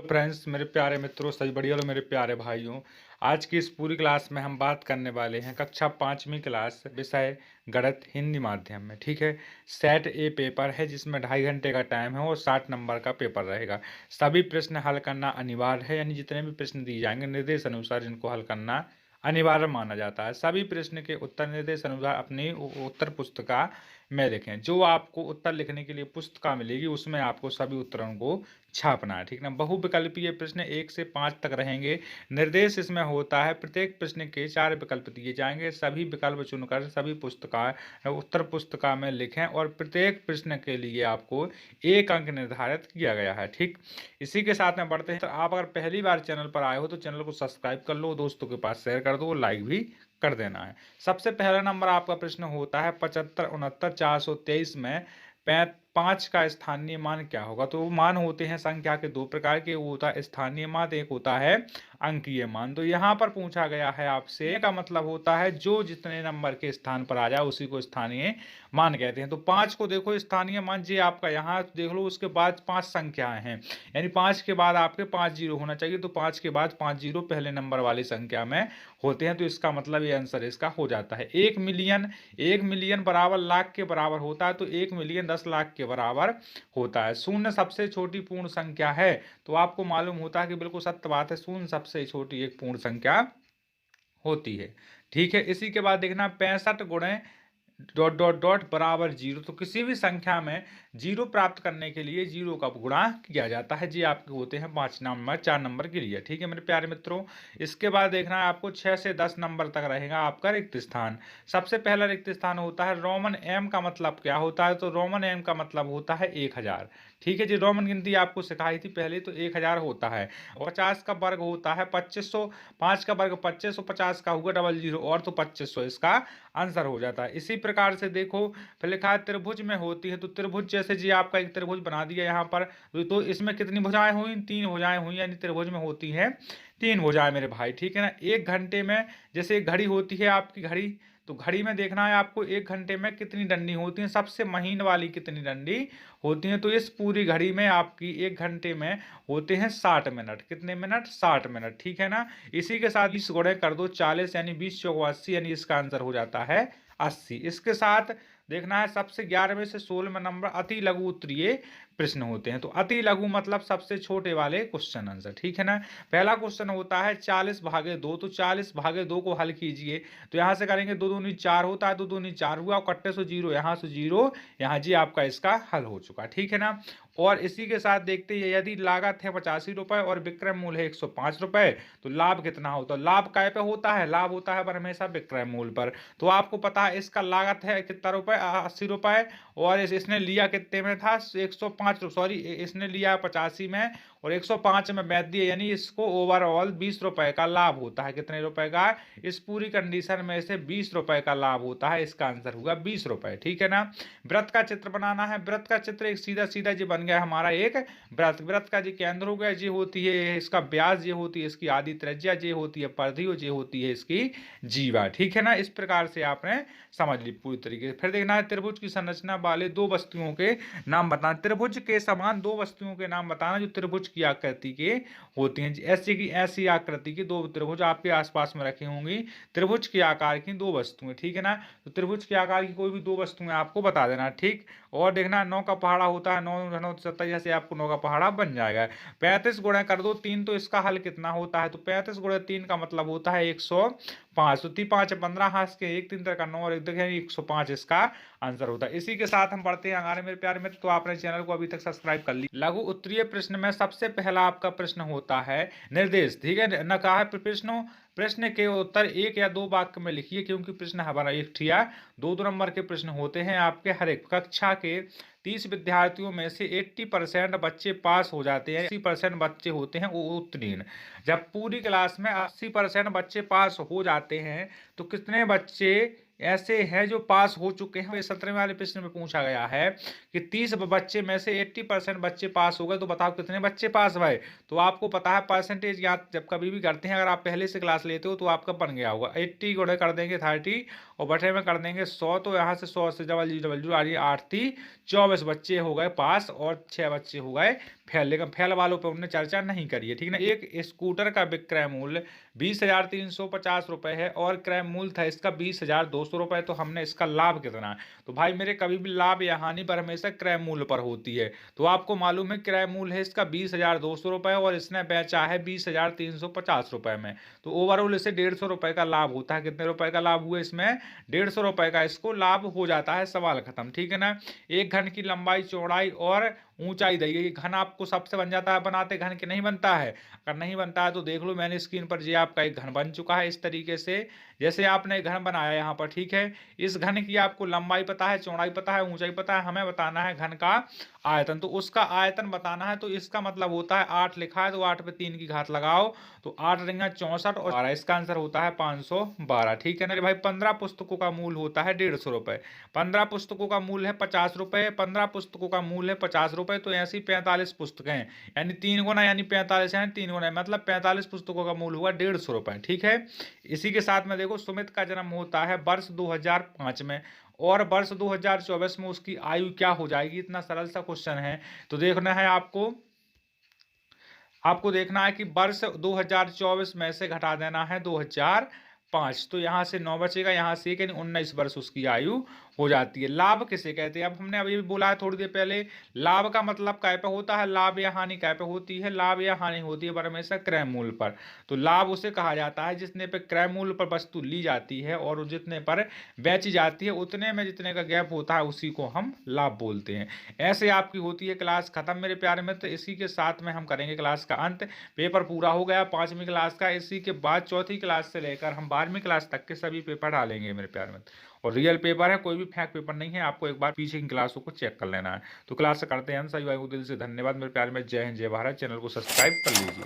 Hello friends, मेरे प्यारे मित्रों, सभी बढ़िया लो मेरे प्यारे भाइयों। आज की इस पूरी क्लास में हम बात करने वाले हैं कक्षा 5वीं क्लास विषय गणित हिंदी माध्यम में। ठीक है। सेट ए पेपर है जिसमें 2.5 घंटे का टाइम है और 60 नंबर का पेपर रहेगा। सभी प्रश्न हल करना अनिवार्य है, यानी जितने भी प्रश्न दिए जाएंगे निर्देश अनुसार इनको हल करना अनिवार्य माना जाता है। सभी प्रश्न के उत्तर निर्देश अनुसार अपनी उत्तर पुस्तिका में लिखें। जो आपको उत्तर लिखने के लिए पुस्तिका मिलेगी उसमें आपको सभी उत्तरों को छापना है। ठीक ना। बहुविकल्पीय प्रश्न 1 से 5 तक रहेंगे। निर्देश इसमें होता है प्रत्येक प्रश्न के 4 विकल्प दिए जाएंगे। सभी विकल्प चुनकर सभी पुस्तिका उत्तर पुस्तिका में लिखें और प्रत्येक प्रश्न के लिए आपको 1 अंक निर्धारित किया गया है। ठीक। इसी के साथ में बढ़ते हैं। तो आप अगर पहली बार चैनल पर आए हो तो चैनल को सब्सक्राइब कर लो, दोस्तों के पास शेयर कर दो, लाइक भी कर देना है। सबसे पहला नंबर आपका प्रश्न होता है 75, 69, 423 में 5 का स्थानीय मान क्या होगा। तो वो मान होते हैं संख्या के 2 प्रकार के, वो होता है स्थानीय मान, एक होता है अंकीय मान। तो यहाँ पर पूछा गया है आपसे, का मतलब होता है जो जितने नंबर के स्थान पर आ जाए उसी को स्थानीय मान कहते हैं। तो 5 को देखो स्थानीय मान जी आपका यहाँ देख लो, उसके बाद 5 संख्याएं हैं, यानी 5 के बाद आपके 5 जीरो होना चाहिए। तो 5 के बाद 5 जीरो पहले नंबर वाली संख्या में होते हैं। तो इसका मतलब ये आंसर इसका हो जाता है 1 मिलियन बराबर लाख के बराबर होता है। तो 1 मिलियन 10 लाख के बराबर होता है। शून्य सबसे छोटी पूर्ण संख्या है, तो आपको मालूम होता है कि बिल्कुल सत्य बात है, शून्य सबसे छोटी एक पूर्ण संख्या होती है। ठीक है। इसी के बाद देखना 65 गुणे डॉट डॉट डॉट बराबर 0। तो किसी भी संख्या में 0 प्राप्त करने के लिए 0 का गुणा किया जाता है। जी आपके होते हैं 5 नंबर 4 नंबर के लिए। ठीक है मेरे प्यारे मित्रों। इसके बाद देखना है आपको 6 से 10 नंबर तक रहेगा आपका रिक्त स्थान। सबसे पहला रिक्त स्थान होता है रोमन एम का मतलब क्या होता है। तो रोमन एम का मतलब होता है 1000। ठीक है जी। रोमन गिनती आपको सिखाई थी पहले, तो 1000 होता है। 50 का वर्ग होता है 2500, 5 का वर्ग 2500, 50 का होगा 00 और तो 2500 इसका आंसर हो जाता है। इसी प्रकार से देखो फिर लिखा है त्रिभुज में होती है। तो त्रिभुज जैसे जी आपका एक त्रिभुज बना दिया यहाँ पर, तो इसमें कितनी भुजाएं हुई, 3 भुजाएं हुई, यानी त्रिभुज में होती है 3 भुजाएं मेरे भाई। ठीक है ना। 1 घंटे में जैसे एक घड़ी होती है आपकी घड़ी, तो घड़ी में देखना है आपको 1 घंटे में कितनी डंडी होती है, सबसे महीन वाली कितनी डंडी होती है। तो इस पूरी घड़ी में आपकी 1 घंटे में होते हैं 60 मिनट। कितने मिनट, 60 मिनट। ठीक है ना। इसी के साथ 20 गुणे कर दो 40, यानी 20 चौको 80, यानी इसका आंसर हो जाता है 80। इसके साथ देखना है सबसे 11वें से 16वें नंबर अति लघु उत्तरीय प्रश्न होते हैं। तो अति लघु मतलब सबसे छोटे वाले क्वेश्चन आंसर। ठीक है ना। पहला क्वेश्चन होता है 40/2। तो 40/2 को हल कीजिए। तो यहां से करेंगे 2 दूनी 4 होता है, 2 दूनी 4 हुआ और कट्टे से 0, यहाँ से 0, यहाँ जी आपका इसका हल हो चुका। ठीक है ना। और इसी के साथ देखते हैं यदि लागत है 85 रुपए और विक्रय मूल्य है 105 रुपए, तो लाभ कितना होता है। लाभ काय पे होता है, लाभ होता है पर हमेशा विक्रय मूल्य पर। तो आपको पता है इसका लागत है कितना रुपए, 80 रुपए, और इसने लिया कितने में था, 105, सॉरी इसने लिया 85 में और 105 में बेच दिया, यानी इसको ओवरऑल 20 रुपए का लाभ होता है। कितने रुपए का, इस पूरी कंडीशन में से 20 रुपए का लाभ होता है। इसका आंसर होगा 20 रुपए। ठीक है ना। वृत्त का चित्र बनाना है। वृत्त का चित्र एक सीधा सीधा जी बन गया हमारा एक वृत्त। वृत्त का जी केंद्र हो गया, जी होती है इसका व्यास, ये होती है इसकी आधी त्रिज्या, जी होती है परिधि और जी होती है इसकी जीवा। ठीक है ना। इस प्रकार से आपने समझ ली पूरी तरीके से। फिर देखना है त्रिभुज की संरचना वाले 2 वस्तुओं के नाम बताना। त्रिभुज के समान 2 वस्तुओं के नाम बताना जो त्रिभुज की आकृति के होती हैं। ऐसी आकृति की 2 त्रिभुज आपके आसपास में रखी होंगी। त्रिभुज के आकार की 2 वस्तुएं। ठीक है ना। तो त्रिभुज के आकार की कोई भी 2 वस्तुएं आपको बता देना। ठीक। और देखना 9 का पहाड़ा होता है, 9 9 27 से आपको 9 का पहाड़ा बन जाएगा। 35 गुणा कर दो 3, तो इसका हल कितना होता है। तो 35 गुणा 3 का मतलब होता है 105। तो 3 5 15 हाथ के 1 3 का 9 और 1 देखिए 105 इसका आंसर होता है। इसी के साथ हम बढ़ते हैं आगे मेरे प्यारे मित्र। तो आपने चैनल को अभी तक सब्सक्राइब कर ली। लघु उत्तरीय प्रश्न में सबसे पहला आपका प्रश्न होता है निर्देश। ठीक है न, कहा है प्रश्न के उत्तर 1 या 2 वाक्य में लिखिए, क्योंकि प्रश्न हमारा 1 या 2 नंबर के प्रश्न होते हैं आपके। हर एक कक्षा के 30 विद्यार्थियों में से 80% बच्चे पास हो जाते हैं, 80% बच्चे होते हैं वो उत्तीर्ण। जब पूरी क्लास में 80% बच्चे पास हो जाते हैं, तो कितने बच्चे ऐसे हैं जो पास हो चुके हैं। 17वें वाले प्रश्न में पूछा गया है कि 30 बच्चे में से 80% बच्चे पास हो गए, तो बताओ कितने बच्चे पास हुए। तो आपको पता है परसेंटेज याद जब कभी भी करते हैं, अगर आप पहले से क्लास लेते हो तो आपका बन गया होगा। 80 गुणे कर देंगे 30 और बटे में कर देंगे 100, तो यहाँ से 100 से डबल जीरो आ रही 8 24 बच्चे हो गए पास और 6 बच्चे हो गए फेल, लेकिन फेल वालों पे उन्होंने चर्चा नहीं करी है, ठीक है ना। एक स्कूटर का विक्रय मूल्य 20,350 रुपये है और क्रय मूल्य था इसका 20,200 रुपये। तो हमने इसका लाभ कितना है, तो भाई मेरे कभी भी लाभ या हानि पर हमेशा क्रय मूल्य पर होती है। तो आपको मालूम है क्रय मूल्य है इसका 20,200 रुपये और इसने बेचा है 20,350 रुपये में। तो ओवरऑल इसे 150 रुपये का लाभ होता है। कितने रुपए का लाभ हुआ इसमें, 150 रुपये का इसको लाभ हो जाता है। सवाल खत्म, ठीक है ना। एक घन की लंबाई, चौड़ाई और ऊंचाई दी गई। घन आपको सबसे बन जाता है, बनाते घन के नहीं बनता है। अगर नहीं बनता है तो देख लो, मैंने स्क्रीन पर ये आपका एक घन बन चुका है इस तरीके से। जैसे आपने एक घन बनाया यहाँ पर, ठीक है। इस घन की आपको लंबाई पता है, चौड़ाई पता है, ऊंचाई पता है, हमें बताना है घन का आयतन। तो उसका आयतन बताना है, तो इसका मतलब होता है 8 लिखा है तो 8 पे 3 की घात लगाओ तो 8 रहेंगे 64 और 12, इसका आंसर होता है 512, ठीक है ना भाई। 15 पुस्तकों का मूल्य होता है 150 रुपए। 15 पुस्तकों का मूल्य है 50 रुपए। 15 पुस्तकों का मूल्य है 50 रुपए, तो ऐसी 45 पुस्तकें हैं, यानी 3 गुना, यानी 45 है 3 गुना, मतलब 45 पुस्तकों का मूल्य हुआ 150 रुपए, ठीक है। इसी के साथ में देखो, सुमित का जन्म होता है वर्ष 2005 में और वर्ष 2024 में उसकी आयु क्या हो जाएगी। इतना सरल सा क्वेश्चन है। तो देखना है आपको देखना है कि वर्ष 2024 में से घटा देना है 2005, तो यहाँ से 9 बचेगा, यहाँ से 19 वर्ष उसकी आयु हो जाती है। लाभ किसे कहते हैं, अब हमने अभी भी बोला है थोड़ी देर पहले, लाभ का मतलब काय पे होता है, लाभ या हानि काय पे होती है, लाभ या हानि होती है पर हमेशा क्रय मूल्य पर। तो लाभ उसे कहा जाता है जितने पे क्रय मूल्य पर वस्तु ली जाती है और जितने पर बेची जाती है उतने में जितने का गैप होता है उसी को हम लाभ बोलते हैं। ऐसे आपकी होती है क्लास खत्म मेरे प्यारे मित्र। इसी के साथ में हम करेंगे क्लास का अंत। पेपर पूरा हो गया 5वीं क्लास का। इसी के बाद 4थी क्लास से लेकर हम 12वीं क्लास तक के सभी पेपर डालेंगे मेरे प्यारे मित्र, और रियल पेपर है, कोई भी फेक पेपर नहीं है। आपको एक बार पीछे की क्लासों को चेक कर लेना है। तो क्लास से करते हैं हम सभी भाई को दिल से धन्यवाद मेरे प्यारे में। जय हिंद, जय भारत। चैनल को सब्सक्राइब कर लीजिए।